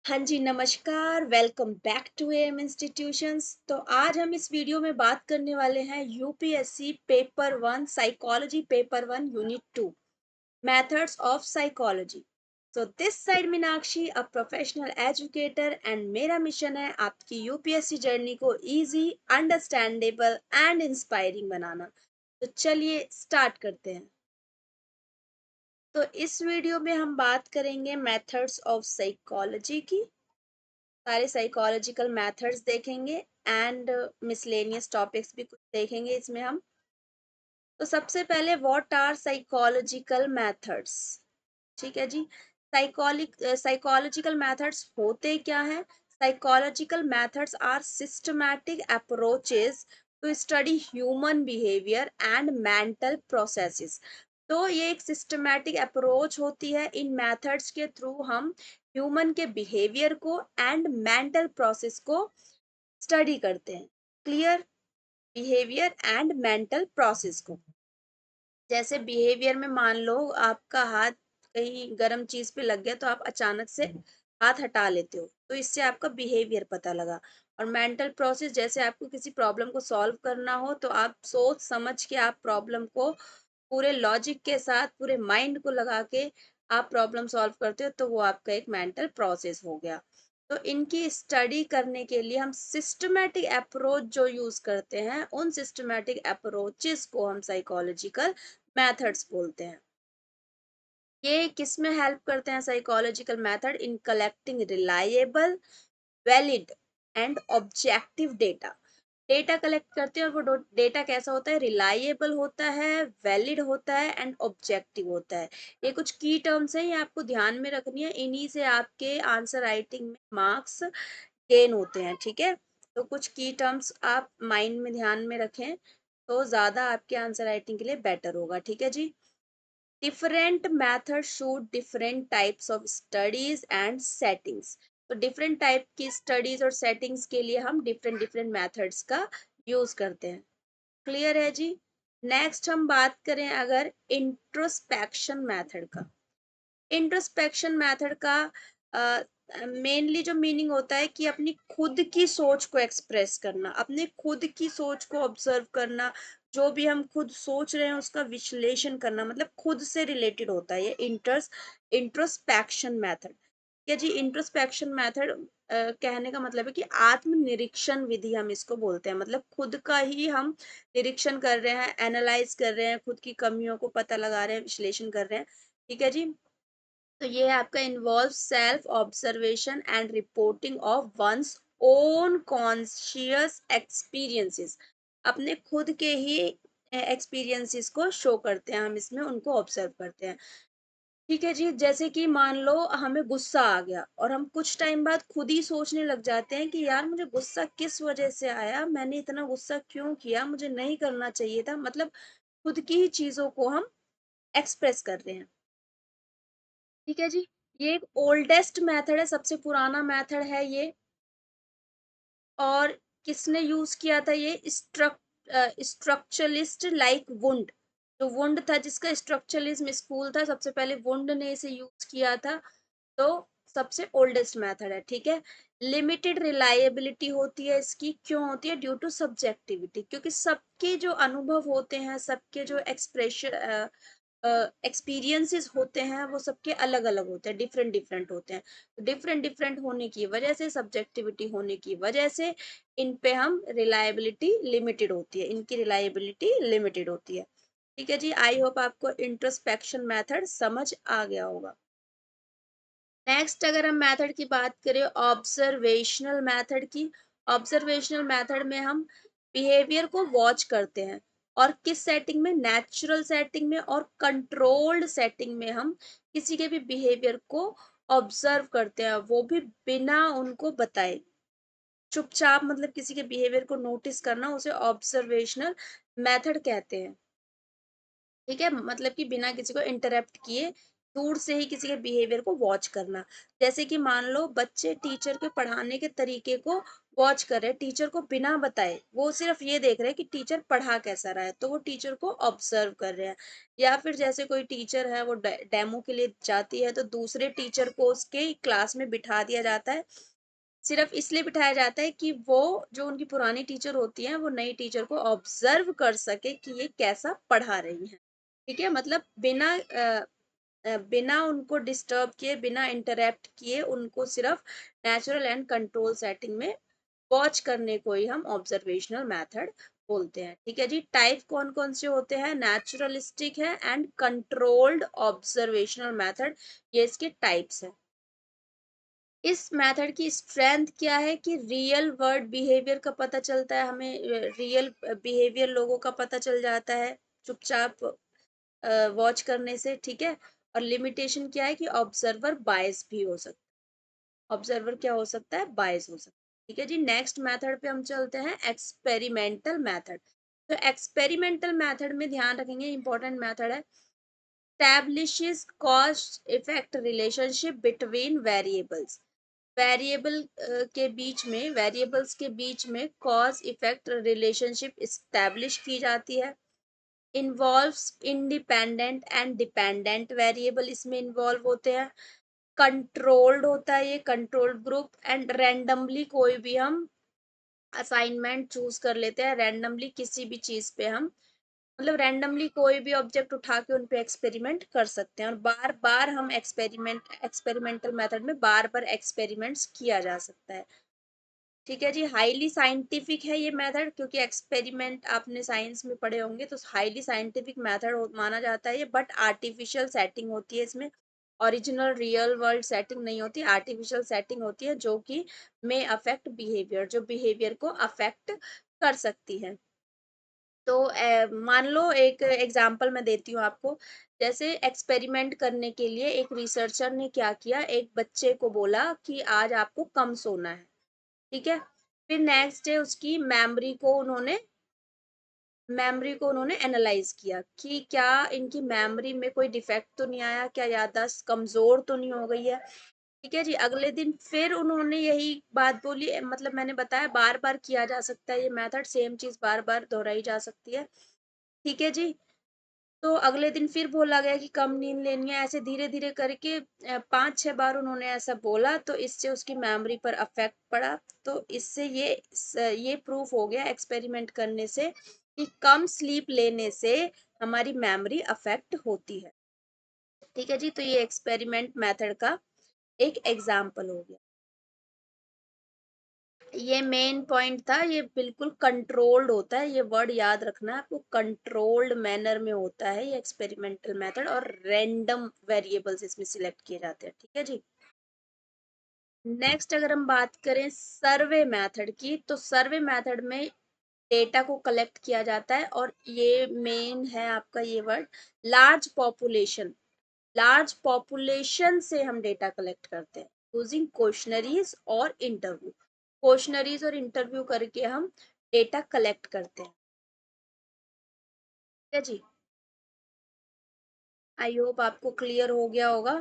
हाँ जी, नमस्कार। Welcome back to AM institutions. तो आज हम इस वीडियो में बात करने वाले हैं UPSC paper one psychology paper one unit two methods of psychology. So this side Meenakshi a professional educator and मेरा मिशन है आपकी यूपीएससी जर्नी को इजी, अंडरस्टैंडेबल एंड इंस्पायरिंग बनाना। तो चलिए स्टार्ट करते हैं। तो इस वीडियो में हम बात करेंगे मेथड्स ऑफ साइकोलॉजी की। सारे साइकोलॉजिकल मेथड्स देखेंगे एंड मिसलेनियस टॉपिक्स भी कुछ देखेंगे इसमें हम। तो सबसे पहले व्हाट आर साइकोलॉजिकल मेथड्स। ठीक है जी। साइकोलॉजिकल मेथड्स होते क्या हैं? Psychological methods are systematic approaches to study human behaviour and mental processes. तो ये एक सिस्टमैटिक अप्रोच होती है। इन मेथड्स के थ्रू हम ह्यूमन के बिहेवियर को एंड मेंटल प्रोसेस को स्टडी करते हैं। Clear? Behaviour and mental process को। जैसे बिहेवियर में मान लो आपका हाथ कहीं गर्म चीज पे लग गया तो आप अचानक से हाथ हटा लेते हो, तो इससे आपका बिहेवियर पता लगा। और मेंटल प्रोसेस, जैसे आपको किसी प्रॉब्लम को सॉल्व करना हो तो आप सोच समझ के आप प्रॉब्लम को पूरे लॉजिक के साथ पूरे माइंड को लगा के आप प्रॉब्लम सॉल्व करते हो, तो वो आपका एक मेंटल प्रोसेस हो गया। तो इनकी स्टडी करने के लिए हम सिस्टमैटिक अप्रोच जो यूज करते हैं, उन सिस्टमैटिक अप्रोचेस को हम साइकोलॉजिकल मेथड्स बोलते हैं। ये किस में हेल्प करते हैं? Psychological method in collecting reliable, valid and objective data. Data collect करते हैं और वो डेटा कैसा होता है? रिलायबल होता है, वैलिड होता है एंड ऑब्जेक्टिव होता है। ये कुछ की टर्म्स हैं, ये आपको ध्यान में रखनी है। इन्हीं से आपके आंसर राइटिंग में मार्क्स गेन होते हैं। ठीक है, तो कुछ की टर्म्स आप माइंड में ध्यान में रखें तो ज्यादा आपके आंसर राइटिंग के लिए बेटर होगा। ठीक है जी। Different method suit different types of studies and settings. तो डिफरेंट टाइप की स्टडीज और सेटिंग्स के लिए हम डिफरेंट डिफरेंट मेथड्स का यूज करते हैं। क्लियर है जी। नेक्स्ट हम बात करें अगर इंट्रोस्पेक्शन मेथड का। इंट्रोस्पेक्शन मेथड का मेनली जो मीनिंग होता है कि अपनी खुद की सोच को एक्सप्रेस करना, अपने खुद की सोच को ऑब्जर्व करना। जो भी हम खुद सोच रहे हैं उसका विश्लेषण करना, मतलब खुद से रिलेटेड होता है ये इंट्रोस्पेक्शन मेथड। या जी, इंट्रोस्पेक्शन मेथड कहने का मतलब है कि आत्मनिरीक्षण विधि हम इसको बोलते हैं। मतलब खुद का ही हम निरीक्षण कर रहे हैं, एनालाइज कर रहे हैं, खुद की कमियों को पता लगा रहे हैं, विश्लेषण कर रहे हैं। ठीक है जी। तो ये है आपका involve self observation and reporting of one's own conscious experiences. अपने खुद के ही एक्सपीरियंसेस को शो करते हैं हम इसमें, उनको ऑब्जर्व करते हैं। ठीक है जी। जैसे कि मान लो हमें गुस्सा आ गया और हम कुछ टाइम बाद खुद ही सोचने लग जाते हैं कि यार मुझे गुस्सा किस वजह से आया, मैंने इतना गुस्सा क्यों किया, मुझे नहीं करना चाहिए था। मतलब खुद की ही चीजों को हम एक्सप्रेस कर रहे हैं। ठीक है जी। ये एक ओल्डेस्ट मेथड है, सबसे पुराना मेथड है ये। और किसने यूज किया था ये? Structuralist like wound. जो वुंड था, जिसका स्ट्रक्चरलिज्म स्कूल था, सबसे पहले वुंड ने इसे यूज किया था। तो सबसे ओल्डेस्ट मेथड है। ठीक है। लिमिटेड रिलायबिलिटी होती है इसकी। क्यों होती है? ड्यू टू सब्जेक्टिविटी, क्योंकि सबके जो अनुभव होते हैं, सबके जो एक्सपीरियंसेस होते हैं, वो सबके अलग अलग होते हैं, डिफरेंट डिफरेंट होते हैं। डिफरेंट डिफरेंट होने की वजह से, सब्जेक्टिविटी होने की वजह से इन पे हम रिलायबिलिटी लिमिटेड होती है, इनकी रिलायबिलिटी लिमिटेड होती है। ठीक है जी। आई होप आपको इंट्रोस्पेक्शन मेथड समझ आ गया होगा। नेक्स्ट अगर हम मेथड की बात करें, ऑब्जर्वेशनल मेथड की। ऑब्जर्वेशनल मेथड में हम बिहेवियर को वॉच करते हैं। और किस सेटिंग में? नेचुरल सेटिंग में और कंट्रोल्ड सेटिंग में हम किसी के भी बिहेवियर को ऑब्जर्व करते हैं, वो भी बिना उनको बताए। चुपचाप, मतलब किसी के बिहेवियर को नोटिस करना, उसे ऑब्जर्वेशनल मेथड कहते हैं। ठीक है, मतलब कि बिना किसी को इंटरप्ट किए दूर से ही किसी के बिहेवियर को वॉच करना। जैसे कि मान लो बच्चे टीचर के पढ़ाने के तरीके को वॉच कर रहे हैं, टीचर को बिना बताए, वो सिर्फ ये देख रहे हैं कि टीचर पढ़ा कैसा रहा है, तो वो टीचर को ऑब्जर्व कर रहे हैं। या फिर जैसे कोई टीचर है वो डेमो के लिए जाती है, तो दूसरे टीचर को उसके क्लास में बिठा दिया जाता है, सिर्फ इसलिए बिठाया जाता है कि वो जो उनकी पुरानी टीचर होती हैं वो नई टीचर को ऑब्जर्व कर सके कि ये कैसा पढ़ा रही हैं। ठीक है, मतलब बिना उनको डिस्टर्ब किए, बिना इंटरप्ट किए, उनको सिर्फ नेचुरल एंड कंट्रोल सेटिंग में वॉच करने को ही हम ऑब्जर्वेशनल मेथड बोलते हैं। ठीक है जी, टाइप कौन कौन से होते हैं? नेचुरलिस्टिक है एंड कंट्रोल्ड ऑब्जर्वेशनल मेथड, ये इसके टाइप्स हैं। इस मेथड की स्ट्रेंथ क्या है कि रियल वर्ल्ड बिहेवियर का पता चलता है हमें, रियल बिहेवियर लोगों का पता चल जाता है चुपचाप वॉच करने से। ठीक है, और लिमिटेशन क्या है कि ऑब्जर्वर बायस भी हो सकता है, ऑब्जर्वर क्या हो सकता है? बायस हो सकता है। ठीक है जी, नेक्स्ट मेथड पे हम चलते हैं, एक्सपेरिमेंटल मेथड। तो एक्सपेरिमेंटल मेथड में ध्यान रखेंगे, इंपॉर्टेंट मेथड है, establishes cause effect relationship between variables। Variable के बीच में, वेरिएबल्स के बीच में कॉज इफेक्ट रिलेशनशिप इस्टेब्लिश की जाती है। Involves independent and dependent variable इसमें इन्वॉल्व होते हैं। कंट्रोल्ड होता है ये, कंट्रोल्ड ग्रुप, एंड रैंडमली कोई भी हम असाइनमेंट चूज कर लेते हैं, रैंडमली किसी भी चीज पे हम, मतलब रैंडमली कोई भी ऑब्जेक्ट उठा के उन पे एक्सपेरिमेंट कर सकते हैं, और बार बार हम एक्सपेरिमेंटल मेथड में बार बार एक्सपेरिमेंट्स किया जा सकता है। ठीक है जी, हाईली साइंटिफिक है ये मेथड, क्योंकि एक्सपेरिमेंट आपने साइंस में पढ़े होंगे, तो हाईली साइंटिफिक मेथड माना जाता है ये, बट आर्टिफिशियल सेटिंग होती है इसमें, ओरिजिनल रियल वर्ल्ड सेटिंग नहीं होती, आर्टिफिशियल सेटिंग होती है, जो कि मे अफेक्ट बिहेवियर, जो बिहेवियर को अफेक्ट कर सकती है। तो मान लो एक एग्जांपल मैं देती हूँ आपको, जैसे एक्सपेरिमेंट करने के लिए एक रिसर्चर ने क्या किया, एक बच्चे को बोला कि आज आपको कम सोना है। ठीक है, फिर नेक्स्ट डे उसकी मेमोरी को उन्होंने एनालाइज किया कि क्या इनकी मेमोरी में कोई डिफेक्ट तो नहीं आया, क्या याददाश्त कमजोर तो नहीं हो गई है। ठीक है जी, अगले दिन फिर उन्होंने यही बात बोली, मतलब मैंने बताया बार बार किया जा सकता है ये मेथड, सेम चीज बार बार दोहराई जा सकती है। ठीक है जी, तो अगले दिन फिर बोला गया कि कम नींद लेनी है, ऐसे धीरे धीरे करके 5-6 बार उन्होंने ऐसा बोला, तो इससे उसकी मेमोरी पर अफेक्ट पड़ा। तो इससे ये प्रूफ हो गया एक्सपेरिमेंट करने से कि कम स्लीप लेने से हमारी मेमोरी अफेक्ट होती है। ठीक है जी, तो ये एक्सपेरिमेंट मेथड का एक एग्जाम्पल हो गया। ये मेन पॉइंट था, ये बिल्कुल कंट्रोल्ड होता है, ये वर्ड याद रखना है आपको, कंट्रोल्ड मैनर में होता है ये एक्सपेरिमेंटल मेथड, और रैंडम वेरिएबल्स इसमें सिलेक्ट किए जाते हैं। ठीक है जी, नेक्स्ट अगर हम बात करें सर्वे मेथड की, तो सर्वे मेथड में डेटा को कलेक्ट किया जाता है, और ये मेन है आपका ये word, large population, large population से हम डेटा कलेक्ट करते हैं यूजिंग क्वेश्चनरीज और इंटरव्यू, क्वेश्चनरीज और इंटरव्यू करके हम डेटा कलेक्ट करते हैं। ठीक है जी, आई होप आपको क्लियर हो गया होगा।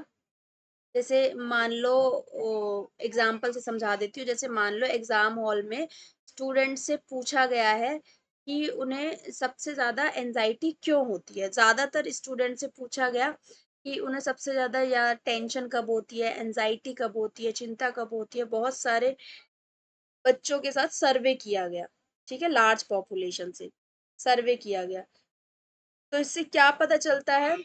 जैसे मान लो, एग्जाम्पल से समझा देती हूँ, जैसे मान लो एग्जाम हॉल में स्टूडेंट से पूछा गया है कि उन्हें सबसे ज्यादा एंजाइटी क्यों होती है, ज्यादातर स्टूडेंट से पूछा गया कि उन्हें सबसे ज्यादा या टेंशन कब होती है, एंजाइटी कब होती है, चिंता कब होती है, बहुत सारे बच्चों के साथ सर्वे किया गया। ठीक है, लार्ज पॉपुलेशन से सर्वे किया गया, तो इससे क्या पता चलता है,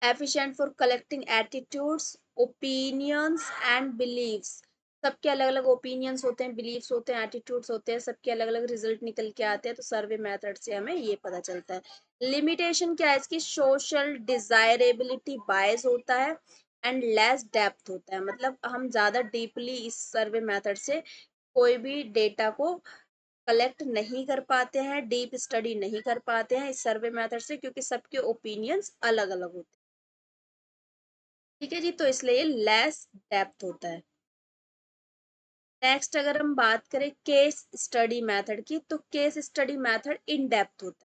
efficient for collecting attitudes, opinions and beliefs, सबके अलग अलग ओपिनियंस होते हैं, बिलीव्स होते हैं, एटीट्यूड्स होते हैं, सबके अलग अलग रिजल्ट निकल के आते हैं, तो सर्वे मेथड से हमें ये पता चलता है। लिमिटेशन क्या है इसकी, सोशल डिजायरेबिलिटी बायस होता है एंड लेस डेप्थ होता है, मतलब हम ज्यादा डीपली इस सर्वे मेथड से कोई भी डेटा को कलेक्ट नहीं कर पाते हैं, डीप स्टडी नहीं कर पाते हैं इस सर्वे मेथड से, क्योंकि सबके ओपिनियंस अलग अलग होते हैं। ठीक है जी, तो इसलिए लेस डेप्थ होता है। नेक्स्ट अगर हम बात करें केस स्टडी मेथड की, तो case study method in depth होता है,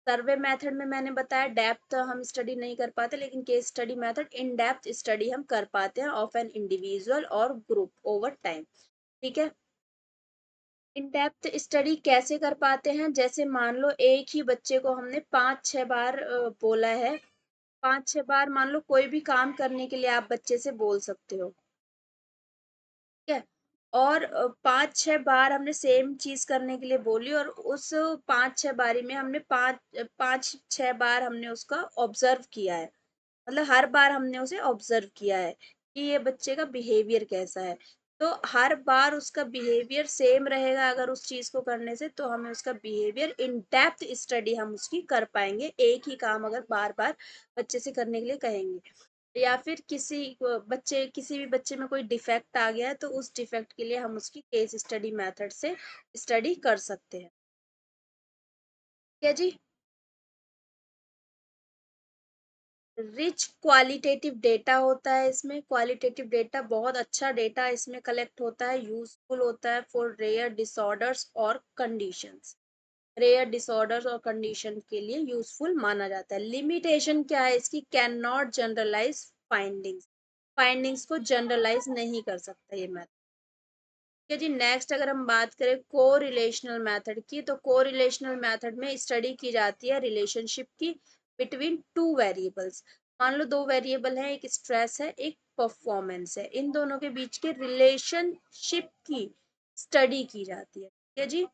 सर्वे मेथड में मैंने बताया डेप्थ हम स्टडी नहीं कर पाते, लेकिन case study method in depth study हम कर पाते हैं ऑफ एन इंडिविजुअल और ग्रुप ओवर टाइम। ठीक है। इन डेप्थ स्टडी कैसे कर पाते हैं, जैसे मान लो एक ही बच्चे को हमने 5-6 बार बोला है। 5-6 बार मान लो कोई भी काम करने के लिए आप बच्चे से बोल सकते हो। ठीक है। और 5-6 बार हमने सेम चीज करने के लिए बोली, और उस 5-6 बारी में हमने 5-6 बार हमने उसका ऑब्जर्व किया है। मतलब हर बार हमने उसे ऑब्जर्व किया है कि ये बच्चे का बिहेवियर कैसा है। तो हर बार उसका बिहेवियर सेम रहेगा अगर उस चीज को करने से, तो हमें उसका बिहेवियर इन डेप्थ स्टडी हम उसकी कर पाएंगे, एक ही काम अगर बार बार बच्चे से करने के लिए कहेंगे। या फिर किसी भी बच्चे में कोई डिफेक्ट आ गया है, तो उस डिफेक्ट के लिए हम उसकी केस स्टडी मेथड से स्टडी कर सकते हैं। ठीक है जी। रिच क्वालिटेटिव डेटा होता है इसमें। क्वालिटेटिव डेटा बहुत अच्छा डेटा इसमें कलेक्ट होता है, यूजफुल होता है फॉर रेयर डिसऑर्डर्स और कंडीशंस। रेयर डिसऑर्डर्स और कंडीशन के लिए यूजफुल माना जाता है। लिमिटेशन क्या है इसकी, can not generalise findings. Findings को जनरलाइज नहीं कर सकता ये मैथड। ठीक है जी। नेक्स्ट अगर हम बात करें को रिलेशनल मैथड की, तो को रिलेशनल मैथड में स्टडी की जाती है रिलेशनशिप की बिटवीन टू वेरिएबल्स। मान लो दो वेरिएबल है, एक स्ट्रेस है एक परफॉर्मेंस है, इन दोनों के बीच के रिलेशनशिप की स्टडी की जाती है। ठीक है जी।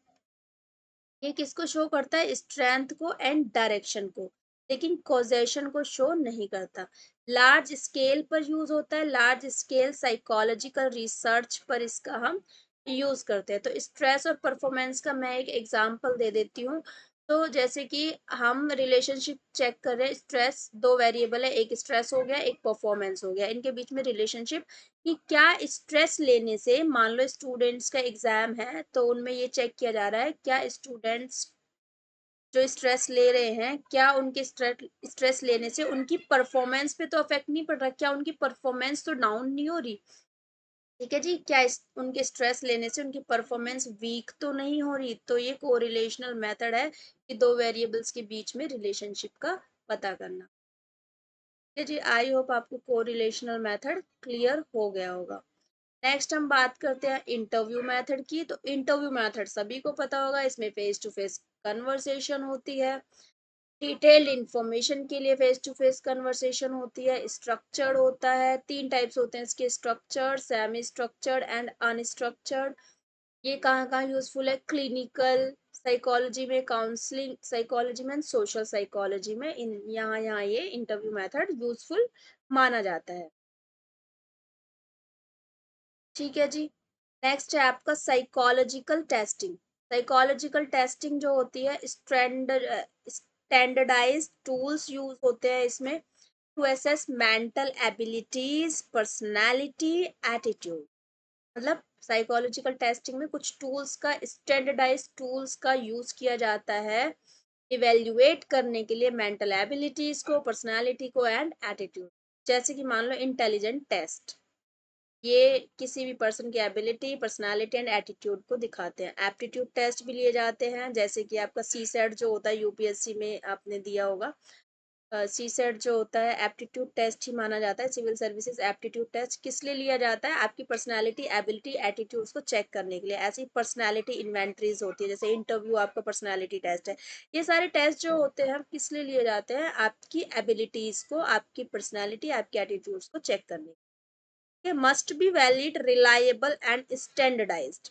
ये किसको शो करता है, स्ट्रेंथ को एंड डायरेक्शन को, लेकिन कॉजेशन को शो नहीं करता। लार्ज स्केल पर यूज होता है, लार्ज स्केल साइकोलॉजिकल रिसर्च पर इसका हम यूज करते हैं। तो स्ट्रेस और परफॉर्मेंस का मैं एक एग्जांपल दे देती हूँ। तो जैसे कि हम रिलेशनशिप चेक कर रहे हैं, स्ट्रेस दो वेरिएबल है, एक स्ट्रेस हो गया एक परफॉर्मेंस हो गया, इनके बीच में रिलेशनशिप कि क्या स्ट्रेस लेने से, मान लो स्टूडेंट्स का एग्जाम है तो उनमें ये चेक किया जा रहा है क्या स्टूडेंट्स जो स्ट्रेस ले रहे हैं, क्या उनके स्ट्रेस लेने से उनकी परफॉर्मेंस पे तो अफेक्ट नहीं पड़ रहा, क्या उनकी परफॉर्मेंस तो डाउन नहीं हो रही। ठीक है जी। क्या उनके स्ट्रेस लेने से उनकी परफॉर्मेंस वीक तो नहीं हो रही। तो ये कोरिलेशनल मेथड है कि दो वेरिएबल्स के बीच में रिलेशनशिप का पता करना। ठीक है जी। आई होप आपको कोरिलेशनल मेथड क्लियर हो गया होगा। नेक्स्ट हम बात करते हैं इंटरव्यू मेथड की। तो इंटरव्यू मेथड सभी को पता होगा, इसमें फेस टू फेस कन्वर्सेशन होती है। डिटेल्ड इंफॉर्मेशन के लिए फेस टू फेस कन्वर्सेशन होती है। स्ट्रक्चर्ड होता है, तीन टाइप्स होते हैं इसके, structured, semi structured and unstructured. ये कहाँ कहाँ यूजफुल है, क्लिनिकल साइकोलॉजी में, काउंसलिंग साइकोलॉजी में, सोशल साइकोलॉजी में, इन यहाँ यहाँ ये इंटरव्यू मेथड यूजफुल माना जाता है। ठीक है जी। नेक्स्ट है आपका साइकोलॉजिकल टेस्टिंग। साइकोलॉजिकल टेस्टिंग जो होती है, स्टैंडर्डाइज्ड टूल्स यूज होते हैं इसमें to assess mental abilities, personality, attitude. मतलब साइकोलॉजिकल टेस्टिंग में कुछ टूल्स का, स्टैंडर्डाइज्ड टूल्स का यूज किया जाता है इवेल्युएट करने के लिए मेंटल एबिलिटीज को, पर्सनालिटी को एंड एटीट्यूड। जैसे कि मान लो इंटेलिजेंट टेस्ट, ये किसी भी पर्सन की एबिलिटी, पर्सनालिटी एंड एटीट्यूड को दिखाते हैं। एप्टीट्यूड टेस्ट भी लिए जाते हैं, जैसे कि आपका सी सेट जो होता है यूपीएससी में आपने दिया होगा। सी सेट जो होता है एप्टीट्यूड टेस्ट ही माना जाता है। सिविल सर्विसेज एप्टीट्यूड टेस्ट किस लिए लिया जाता है, आपकी पर्सनालिटी, एबिलिटी, एटीट्यूड्स को चेक करने के लिए। ऐसी पर्सनालिटी इन्वेंट्रीज होती है, जैसे इंटरव्यू आपका पर्सनालिटी टेस्ट है। ये सारे टेस्ट जो होते हैं किस लिए लिए जाते हैं, आपकी एबिलिटीज को, आपकी पर्सनालिटी, आपके एटीट्यूड्स को चेक करने। ये must be valid, reliable and standardised.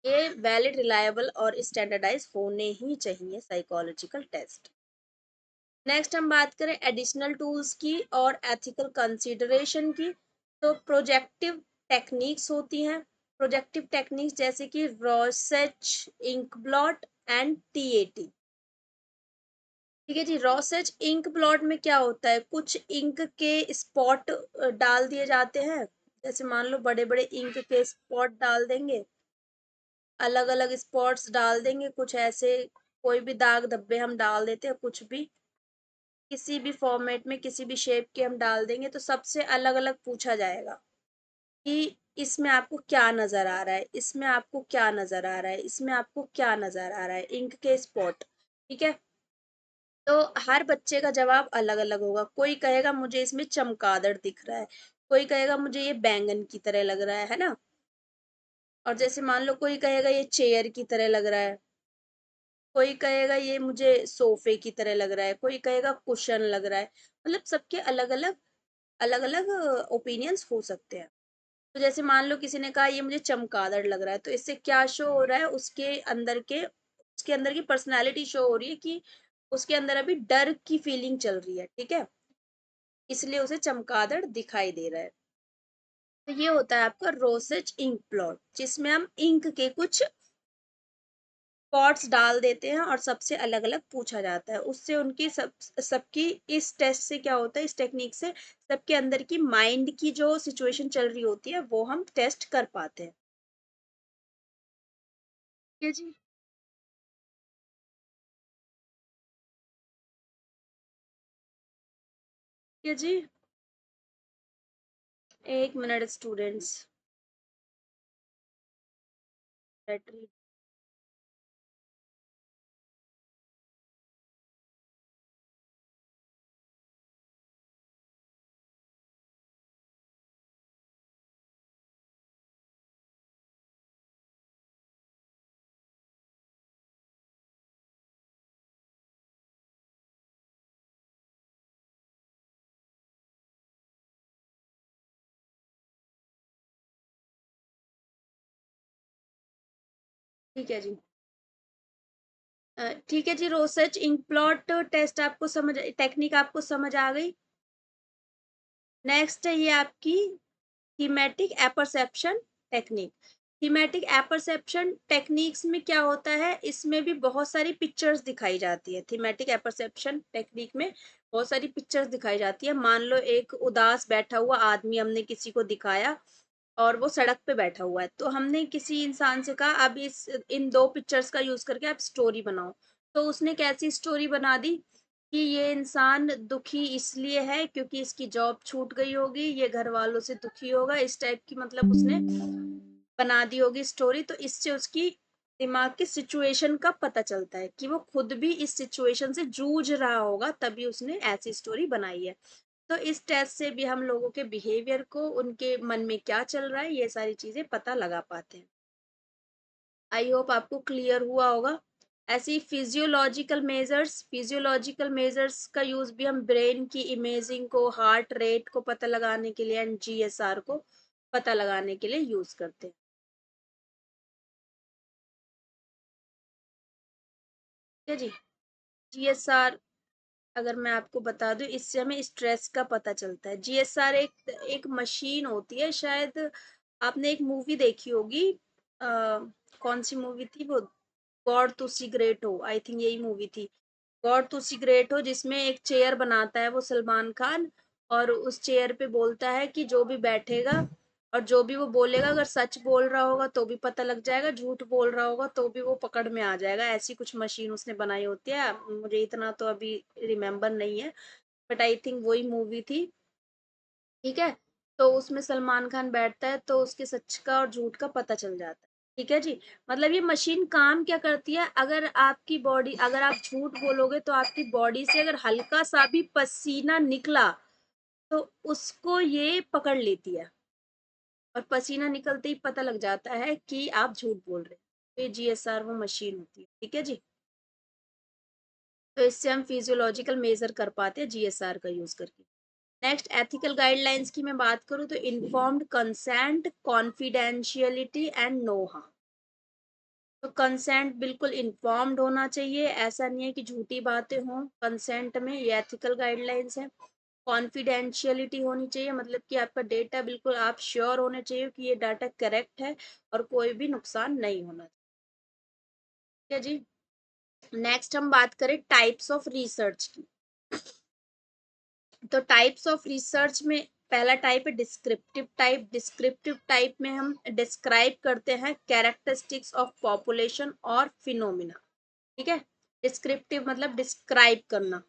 ये वैलिड, रिलायबल और स्टैंडर्डाइज होने ही चाहिए साइकोलॉजिकल टेस्ट। नेक्स्ट हम बात करें एडिशनल टूल्स की और एथिकल कंसीडरेशन की। तो प्रोजेक्टिव टेक्निक्स होती हैं। प्रोजेक्टिव टेक्निक्स जैसे कि रॉसेच, इंक ब्लॉट एंड टीएटी। ठीक है जी। रॉसेच इंक ब्लॉट में क्या होता है, कुछ इंक के स्पॉट डाल दिए जाते हैं। जैसे मान लो बड़े बड़े इंक के स्पॉट डाल देंगे, अलग अलग स्पॉट्स डाल देंगे, कुछ ऐसे कोई भी दाग धब्बे हम डाल देते हैं, कुछ भी किसी भी फॉर्मेट में किसी भी शेप के हम डाल देंगे, तो सबसे अलग अलग पूछा जाएगा कि इसमें आपको क्या नजर आ रहा है, इसमें आपको क्या नजर आ रहा है, इसमें आपको क्या नजर आ रहा है, इंक के स्पॉट। ठीक है। तो हर बच्चे का जवाब अलग अलग होगा। कोई कहेगा मुझे इसमें चमगादड़ दिख रहा है, कोई कहेगा मुझे ये बैंगन की तरह लग रहा है ना। और जैसे मान लो कोई कहेगा ये चेयर की तरह लग रहा है, कोई कहेगा ये मुझे सोफे की तरह लग रहा है, कोई कहेगा कुशन लग रहा है। मतलब सबके अलग अलग अलग अलग ओपिनियंस हो सकते हैं। तो जैसे मान लो किसी ने कहा ये मुझे चमगादड़ लग रहा है, तो इससे क्या शो हो रहा है, उसके अंदर की पर्सनैलिटी शो हो रही है कि उसके अंदर अभी डर की फीलिंग चल रही है, ठीक है, इसलिए उसे चमगादड़ दिखाई दे रहा है। तो ये होता है आपका रोसेज इंक प्लॉट, जिसमें हम इंक के कुछ पॉट्स डाल देते हैं और सबसे अलग अलग पूछा जाता है। उससे उनकी सबकी इस टेस्ट से क्या होता है, इस टेक्निक से सबके अंदर की माइंड की जो सिचुएशन चल रही होती है वो हम टेस्ट कर पाते हैं। ठीक है जी। ठीक है जी। एक मिनट स्टूडेंट्स। बैटरी। ठीक है जी। ठीक है जी, रोसेज इंक प्लॉट टेस्ट आपको समझ, टेक्निक आपको समझ आ गई। नेक्स्ट है ये आपकी thematic apperception technique. Thematic apperception techniques में क्या होता है, इसमें भी बहुत सारी पिक्चर्स दिखाई जाती है। थीमेटिक एपरसेप्शन टेक्निक में बहुत सारी पिक्चर्स दिखाई जाती है। मान लो एक उदास बैठा हुआ आदमी हमने किसी को दिखाया और वो सड़क पे बैठा हुआ है, तो हमने किसी इंसान से कहा अब इस इन दो पिक्चर्स का यूज करके आप स्टोरी बनाओ। तो उसने कैसी स्टोरी बना दी कि ये इंसान दुखी इसलिए है क्योंकि इसकी जॉब छूट गई होगी, ये घर वालों से दुखी होगा, इस टाइप की मतलब उसने बना दी होगी स्टोरी। तो इससे उसकी दिमाग की सिचुएशन का पता चलता है कि वो खुद भी इस सिचुएशन से जूझ रहा होगा, तभी उसने ऐसी स्टोरी बनाई है। तो इस टेस्ट से भी हम लोगों के बिहेवियर को, उनके मन में क्या चल रहा है, ये सारी चीजें पता लगा पाते हैं। आई होप आपको क्लियर हुआ होगा। ऐसी फिजियोलॉजिकल मेजर्स का यूज भी हम ब्रेन की इमेजिंग को, हार्ट रेट को पता लगाने के लिए एंड जीएसआर को पता लगाने के लिए यूज करते हैं। ठीक है जी। जीएसआर, अगर मैं आपको बता दूं, इससे हमें स्ट्रेस का पता चलता है। जीएसआर एक एक मशीन होती है, शायद आपने एक मूवी देखी होगी। आ, कौन सी मूवी थी वो, गॉड टू सी ग्रेट हो, आई थिंक यही मूवी थी। गॉड टू सी ग्रेट हो, जिसमें एक चेयर बनाता है वो सलमान खान, और उस चेयर पे बोलता है कि जो भी बैठेगा और जो भी वो बोलेगा, अगर सच बोल रहा होगा तो भी पता लग जाएगा, झूठ बोल रहा होगा तो भी वो पकड़ में आ जाएगा। ऐसी कुछ मशीन उसने बनाई होती है, मुझे इतना तो अभी रिमेम्बर नहीं है, बट आई थिंक वही मूवी थी। ठीक है। तो उसमें सलमान खान बैठता है तो उसके सच का और झूठ का पता चल जाता है। ठीक है जी। मतलब ये मशीन काम क्या करती है, अगर आपकी बॉडी, अगर आप झूठ बोलोगे तो आपकी बॉडी से अगर हल्का सा भी पसीना निकला तो उसको ये पकड़ लेती है, और पसीना निकलते ही पता लग जाता है कि आप झूठ बोल रहे हैं। तो ये जीएसआर वो मशीन होती है। ठीक है जी। तो इससे हम फिजियोलॉजिकल मेजर कर पाते हैं जीएसआर का यूज करके। नेक्स्ट एथिकल गाइडलाइंस की मैं बात करूँ तो informed consent, confidentiality and no harm. तो कंसेंट बिल्कुल इन्फॉर्म्ड होना चाहिए, ऐसा नहीं है कि झूठी बातें हों कंसेंट में, ये एथिकल गाइडलाइंस है। कॉन्फिडेंशियलिटी होनी चाहिए, मतलब कि आपका डेटा बिल्कुल आप श्योर होने चाहिए कि ये डाटा करेक्ट है और कोई भी नुकसान नहीं होना चाहिए। ठीक है जी। नेक्स्ट हम बात करें टाइप्स ऑफ रिसर्च की। तो टाइप्स ऑफ रिसर्च में पहला टाइप है डिस्क्रिप्टिव टाइप। डिस्क्रिप्टिव टाइप में हम डिस्क्राइब करते हैं कैरेक्टरिस्टिक्स ऑफ पॉपुलेशन और फिनोमिना। ठीक है। डिस्क्रिप्टिव मतलब डिस्क्राइब करना,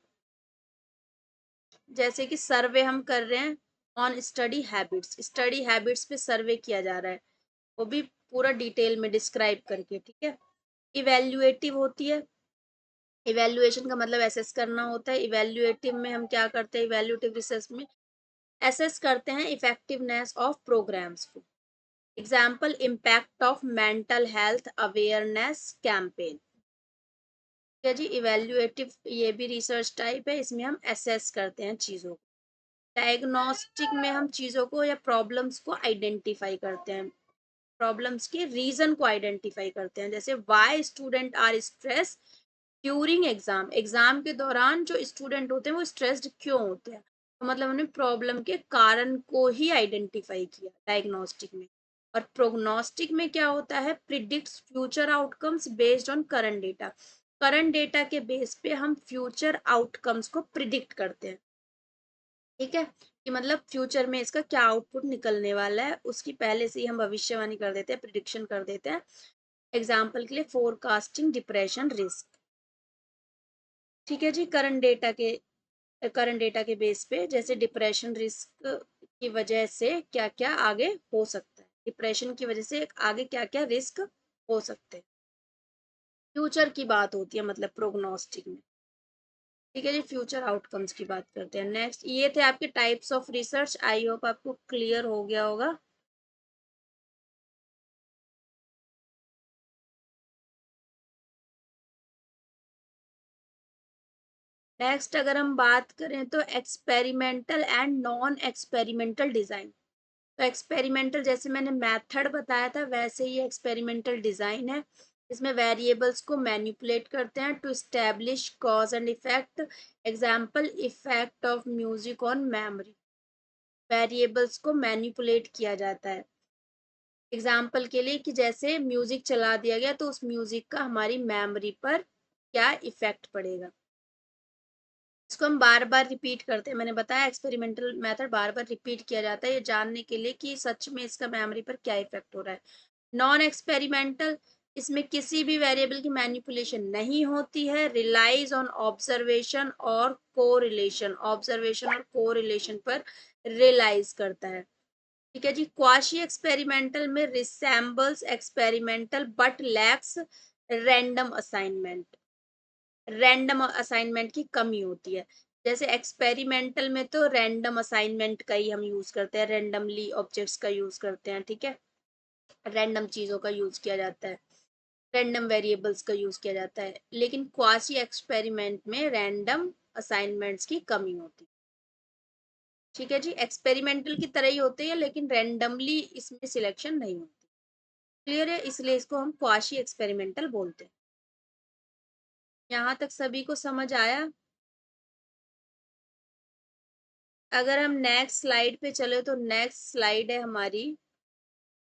जैसे कि सर्वे हम कर रहे हैं on study habits, study habits पे सर्वे किया जा रहा है, वो भी पूरा डिटेल में डिस्क्राइब करके। ठीक है। इवेल्युएटिव होती है, इवेल्युएशन का मतलब एसेस करना होता है। इवेल्युएटिव में हम क्या करते हैं, इवेल्युएटिव रिसर्च में एसेस करते हैं इफेक्टिवनेस ऑफ प्रोग्राम्स को। Example, impact of mental health awareness campaign. ठीक है जी, इवेल्युएटिव ये भी रिसर्च टाइप है, इसमें हम एसेस करते हैं चीज़ों को। डायग्नोस्टिक में हम चीज़ों को या प्रॉब्लम्स को आइडेंटिफाई करते हैं, प्रॉब्लम्स के रीजन को आइडेंटिफाई करते हैं। जैसे why student are stress during exam, exam के दौरान जो स्टूडेंट होते हैं वो स्ट्रेस्ड क्यों होते हैं, तो मतलब हमने प्रॉब्लम के कारण को ही आइडेंटिफाई किया डायग्नोस्टिक में। और प्रोग्नोस्टिक में क्या होता है, predicts future outcomes based on current data, current data के बेस पे हम फ्यूचर आउटकम्स को प्रिडिक्ट करते हैं। ठीक है, कि मतलब फ्यूचर में इसका क्या आउटपुट निकलने वाला है, उसकी पहले से ही हम भविष्यवाणी कर देते हैं, प्रिडिक्शन कर देते हैं। एग्जाम्पल के लिए फोरकास्टिंग डिप्रेशन रिस्क। ठीक है जी, करंट डेटा के बेस पे जैसे डिप्रेशन रिस्क की वजह से क्या क्या आगे हो सकता है, डिप्रेशन की वजह से आगे क्या क्या रिस्क हो सकते हैं, फ्यूचर की बात होती है मतलब प्रोग्नोस्टिक में। ठीक है जी, फ्यूचर आउटकम्स की बात करते हैं। नेक्स्ट, ये थे आपके types of research, I hope आपको क्लियर हो गया होगा। नेक्स्ट अगर हम बात करें तो experimental and non experimental design. तो एक्सपेरिमेंटल जैसे मैंने मेथड बताया था वैसे ही एक्सपेरिमेंटल डिजाइन है। इसमें वेरिएबल्स को मैनिपुलेट करते हैं to establish cause and effect. Example, effect of music on memory, variables को मैनिपुलेट किया जाता है। एग्जाम्पल के लिए कि जैसे म्यूजिक चला दिया गया तो उस म्यूजिक का हमारी मेमोरी पर क्या इफेक्ट पड़ेगा, इसको हम बार बार रिपीट करते हैं। मैंने बताया एक्सपेरिमेंटल मेथड बार बार रिपीट किया जाता है ये जानने के लिए कि सच में इसका मेमोरी पर क्या इफेक्ट हो रहा है। नॉन एक्सपेरिमेंटल, इसमें किसी भी वेरिएबल की मैनिपुलेशन नहीं होती है, रिलाइज ऑन ऑब्जर्वेशन और कोरिलेशन, ऑब्जर्वेशन और कोरिलेशन पर रिलाइज करता है। ठीक है जी, क्वाशी एक्सपेरिमेंटल में resembles experimental but lakhs random assignment, random assignment की कमी होती है। जैसे एक्सपेरिमेंटल में तो रैंडम असाइनमेंट का ही हम यूज करते हैं, रैंडमली ऑब्जेक्ट्स का यूज करते हैं। ठीक है, रैंडम चीजों का यूज किया जाता है, रैंडम वेरिएबल्स का यूज किया जाता है, लेकिन क्वासी एक्सपेरिमेंट में रैंडम असाइनमेंट्स की कमी होती है। ठीक है जी, एक्सपेरिमेंटल की तरह ही होते हैं लेकिन रैंडमली इसमें सिलेक्शन नहीं होती। क्लियर है, इसलिए इसको हम क्वाशी एक्सपेरिमेंटल बोलते हैं। यहाँ तक सभी को समझ आया। अगर हम नेक्स्ट स्लाइड पे चले तो नेक्स्ट स्लाइड है हमारी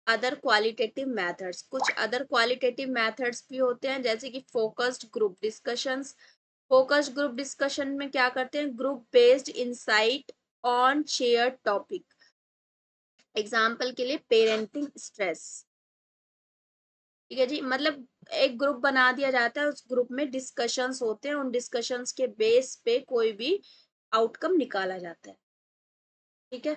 अदर क्वालिटेटिव मेथड्स। कुछ अदर क्वालिटेटिव मेथड्स भी होते हैं जैसे कि focused group discussions. Focused group discussion में क्या करते हैं, group based insight on share topic. Example के लिए पेरेंटिंग स्ट्रेस। ठीक है जी, मतलब एक ग्रुप बना दिया जाता है, उस ग्रुप में डिस्कशंस होते हैं, उन डिस्कशंस के बेस पे कोई भी आउटकम निकाला जाता है। ठीक है,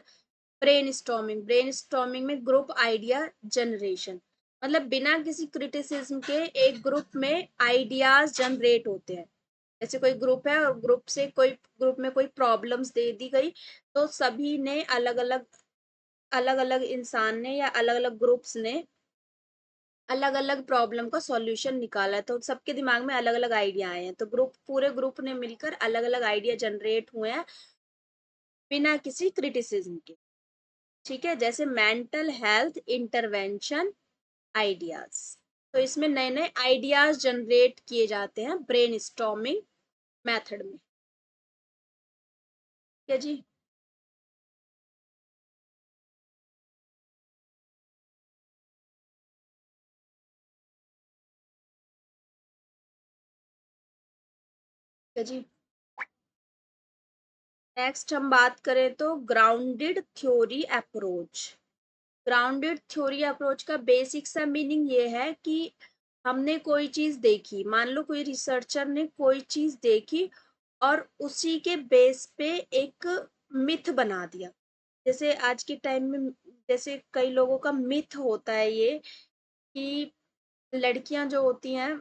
ब्रेनस्टॉर्मिंग, ब्रेनस्टॉर्मिंग में ग्रुप आइडिया जनरेशन, मतलब बिना किसी क्रिटिसिज्म के एक ग्रुप में आइडियाज जनरेट होते हैं। जैसे कोई ग्रुप है और ग्रुप में कोई प्रॉब्लम्स दे दी गई, तो सभी ने अलग अलग इंसान ने या अलग अलग ग्रुप्स ने अलग अलग प्रॉब्लम का सॉल्यूशन निकाला, तो सबके दिमाग में अलग अलग आइडिया आए हैं, तो पूरे ग्रुप ने मिलकर अलग अलग आइडिया जनरेट हुए हैं बिना किसी क्रिटिसिज्म के। ठीक है, जैसे मेंटल हेल्थ इंटरवेंशन आइडियाज, तो इसमें नए नए आइडियाज जनरेट किए जाते हैं ब्रेनस्टॉर्मिंग मेथड में। ठीक है जी, ठीक है जी। नेक्स्ट हम बात करें तो grounded theory approach. Grounded theory approach का बेसिक सा मीनिंग ये है कि हमने कोई चीज देखी, मान लो कोई रिसर्चर ने कोई चीज देखी और उसी के बेस पे एक मिथ बना दिया। जैसे आज के टाइम में जैसे कई लोगों का मिथ होता है ये कि लड़कियां जो होती हैं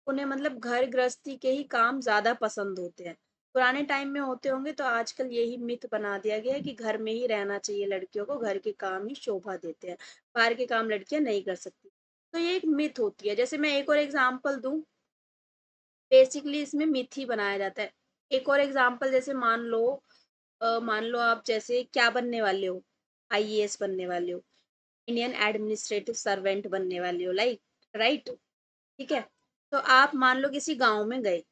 उन्हें मतलब घर गृहस्थी के ही काम ज्यादा पसंद होते हैं। पुराने टाइम में होते होंगे तो आजकल यही मिथ बना दिया गया है कि घर में ही रहना चाहिए लड़कियों को, घर के काम ही शोभा देते हैं, बाहर के काम लड़कियां नहीं कर सकती। तो ये एक मिथ होती है। जैसे मैं एक और एग्जांपल दूं, बेसिकली इसमें मिथ ही बनाया जाता है। एक और एग्जांपल, जैसे मान लो आप जैसे क्या बनने वाले हो, आईएएस बनने वाले हो, इंडियन एडमिनिस्ट्रेटिव सर्वेंट बनने वाले हो, लाइक, राइट, ठीक है। तो आप मान लो किसी गांव में गए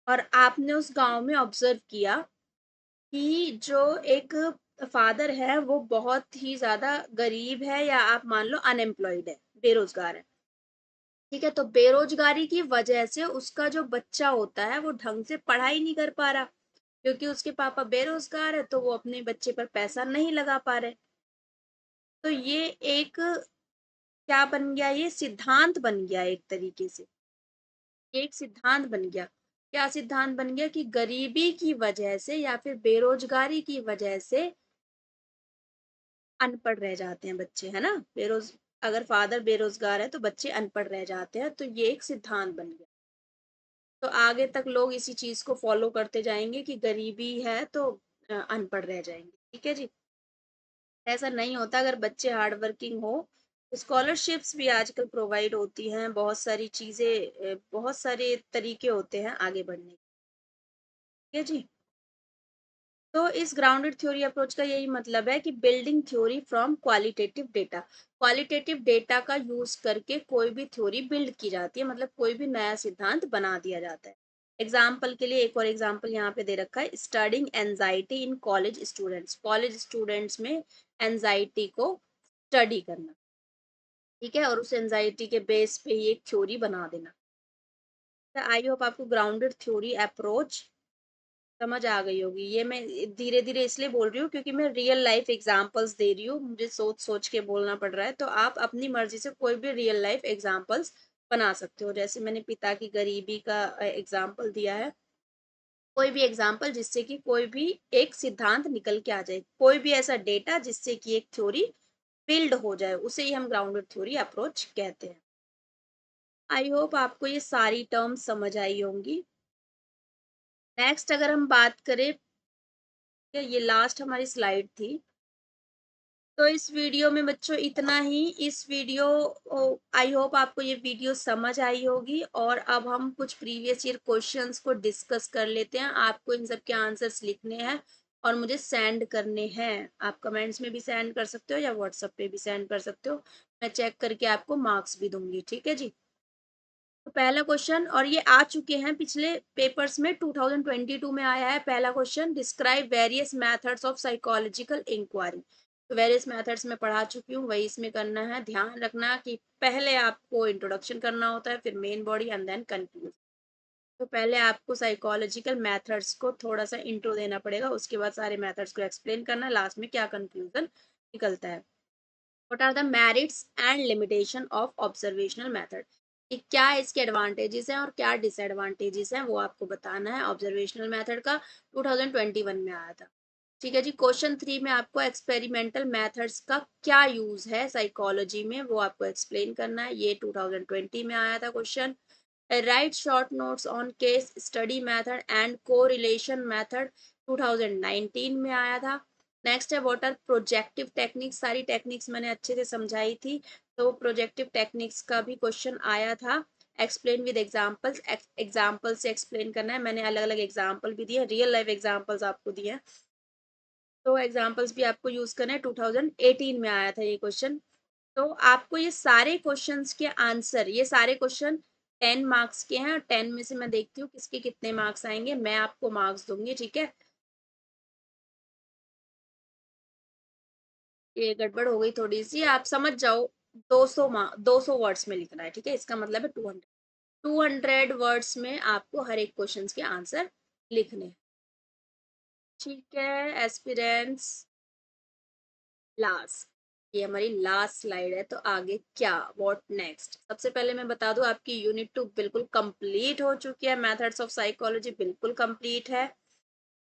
और आपने उस गांव में ऑब्जर्व किया कि जो एक फादर है वो बहुत ही ज्यादा गरीब है, या आप मान लो अनएम्प्लॉयड है, बेरोजगार है, ठीक है। तो बेरोजगारी की वजह से उसका जो बच्चा होता है वो ढंग से पढ़ाई नहीं कर पा रहा, क्योंकि उसके पापा बेरोजगार है तो वो अपने बच्चे पर पैसा नहीं लगा पा रहे। तो ये एक क्या बन गया, ये सिद्धांत बन गया एक तरीके से, ये एक सिद्धांत बन गया। क्या सिद्धांत बन गया कि गरीबी की वजह से या फिर बेरोजगारी की वजह से अनपढ़ रह जाते हैं बच्चे, है ना। अगर फादर बेरोजगार है तो बच्चे अनपढ़ रह जाते हैं, तो ये एक सिद्धांत बन गया। तो आगे तक लोग इसी चीज को फॉलो करते जाएंगे कि गरीबी है तो अनपढ़ रह जाएंगे, ठीक है जी। ऐसा नहीं होता, अगर बच्चे हार्ड वर्किंग हो। स्कॉलरशिप्स भी आजकल प्रोवाइड होती हैं, बहुत सारी चीजें, बहुत सारे तरीके होते हैं आगे बढ़ने के, ठीक है जी। तो इस ग्राउंडेड थ्योरी अप्रोच का यही मतलब है कि building theory from qualitative data, qualitative data का यूज करके कोई भी थ्योरी बिल्ड की जाती है, मतलब कोई भी नया सिद्धांत बना दिया जाता है। एग्जाम्पल के लिए एक और एग्जाम्पल यहाँ पे दे रखा है, studying anxiety in college students, college students में एंजाइटी को स्टडी करना, ठीक है, और उस एंजाइटी के बेस पे ही एक थ्योरी बना देना। आई होप आपको ग्राउंडेड थ्योरी अप्रोच समझ आ गई होगी। ये मैं धीरे धीरे इसलिए बोल रही हूँ क्योंकि मैं रियल लाइफ एग्जांपल्स दे रही हूँ, मुझे सोच सोच के बोलना पड़ रहा है। तो आप अपनी मर्जी से कोई भी रियल लाइफ एग्जांपल्स बना सकते हो, जैसे मैंने पिता की गरीबी का एग्जांपल दिया है। कोई भी एग्जांपल जिससे कि कोई भी एक सिद्धांत निकल के आ जाए, कोई भी ऐसा डेटा जिससे कि एक थ्योरी बिल्ड हो जाए, उसे ही हम ग्राउंडेड थ्योरी अप्रोच कहते हैं। आई होप आपको ये सारी टर्म्स समझ आई होंगी। नेक्स्ट अगर हम बात करें, ये लास्ट हमारी स्लाइड थी। तो इस वीडियो में बच्चों इतना ही। इस वीडियो, आई होप आपको ये वीडियो समझ आई होगी। और अब हम कुछ प्रीवियस ईयर क्वेश्चंस को डिस्कस कर लेते हैं। आपको इन सब के आंसर्स लिखने हैं और मुझे सेंड करने हैं। आप कमेंट्स में भी सेंड कर सकते हो या व्हाट्सएप पे भी सेंड कर सकते हो, मैं चेक करके आपको मार्क्स भी दूंगी, ठीक है जी। तो पहला क्वेश्चन, और ये आ चुके हैं पिछले पेपर्स में, 2022 में आया है पहला question, describe various methods of psychological inquiry. तो वेरियस मेथड्स में पढ़ा चुकी हूँ, वही इसमें करना है। ध्यान रखना कि पहले आपको इंट्रोडक्शन करना होता है, फिर main body and then conclusion. तो पहले आपको साइकोलॉजिकल मेथड्स को थोड़ा सा इंट्रो देना पड़ेगा, उसके बाद सारे मेथड्स को एक्सप्लेन करना, लास्ट में क्या कंक्लूजन निकलता है। What are the merits and limitation of observational method, कि क्या इसके एडवांटेजेस हैं और क्या डिसएडवांटेजेस हैं, वो आपको बताना है। ऑब्जर्वेशनल मेथड का 2021 में आया था, ठीक है जी। क्वेश्चन 3 में आपको एक्सपेरिमेंटल मेथड्स का क्या यूज है साइकोलॉजी में, वो आपको एक्सप्लेन करना है। ये 2020 में आया था question. Right short notes on case study method and correlation method, 2019 में आया था। नेक्स्ट है व्हाट आर प्रोजेक्टिव टेक्निक्स, सारी टेक्निक्स मैंने अच्छे से समझाई थी, तो प्रोजेक्टिव टेक्निक्स का भी क्वेश्चन आया था। एक्सप्लेन विद एग्जाम्पल्स, एग्जाम्पल से एक्सप्लेन करना है। मैंने अलग अलग एग्जाम्पल भी दिए, रियल लाइफ एग्जाम्पल्स आपको दिए हैं, तो एग्जाम्पल्स भी आपको यूज करना है। 2018 में आया था ये क्वेश्चन। तो आपको ये सारे क्वेश्चंस के आंसर, ये सारे क्वेश्चन 10 मार्क्स के हैं, और 10 में से मैं देखती हूँ किसके कितने मार्क्स आएंगे, मैं आपको मार्क्स दूंगी, ठीक है। ये गड़बड़ हो गई थोड़ी सी, आप समझ जाओ। 200 वर्ड्स में लिखना है, ठीक है, इसका मतलब है 200 वर्ड्स में आपको हर एक क्वेश्चन के आंसर लिखने हैं, ठीक है एस्पिरेंट्स। लास्ट, ये हमारी लास्ट स्लाइड है। तो आगे क्या, व्हाट नेक्स्ट। सबसे पहले मैं बता दूं, आपकी यूनिट 2 बिल्कुल कंप्लीट हो चुकी है, मेथड्स ऑफ साइकोलॉजी बिल्कुल कंप्लीट है।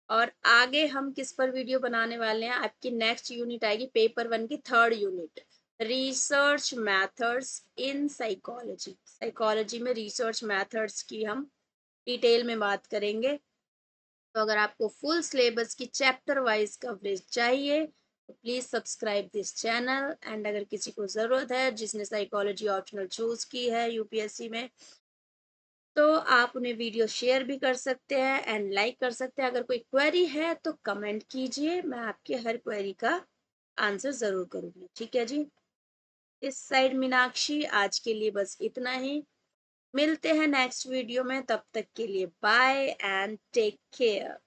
और आगे हम किस पर वीडियो बनाने वाले हैं, आपकी नेक्स्ट यूनिट आएगी पेपर 1 की third unit. Research methods in psychology. Psychology में रिसर्च मेथड्स की हम डिटेल में बात करेंगे। तो अगर आपको फुल सिलेबस की चैप्टर वाइज कवरेज चाहिए तो please subscribe this channel. And अगर किसी को ज़रूरत है जिसने साइकोलॉजी ऑप्शनल चूज की है यूपीएससी में, तो आप उन्हें वीडियो शेयर भी कर सकते हैं एंड लाइक कर सकते हैं। अगर कोई क्वेरी है तो कमेंट कीजिए, मैं आपके हर क्वेरी का आंसर ज़रूर करूँगी। ठीक है जी। इस साइड मीनाक्षी, आज के लिए बस इतना ही। मिलते हैं नेक्स्ट वीडियो में, तब तक के लिए बाय एंड टेक केयर।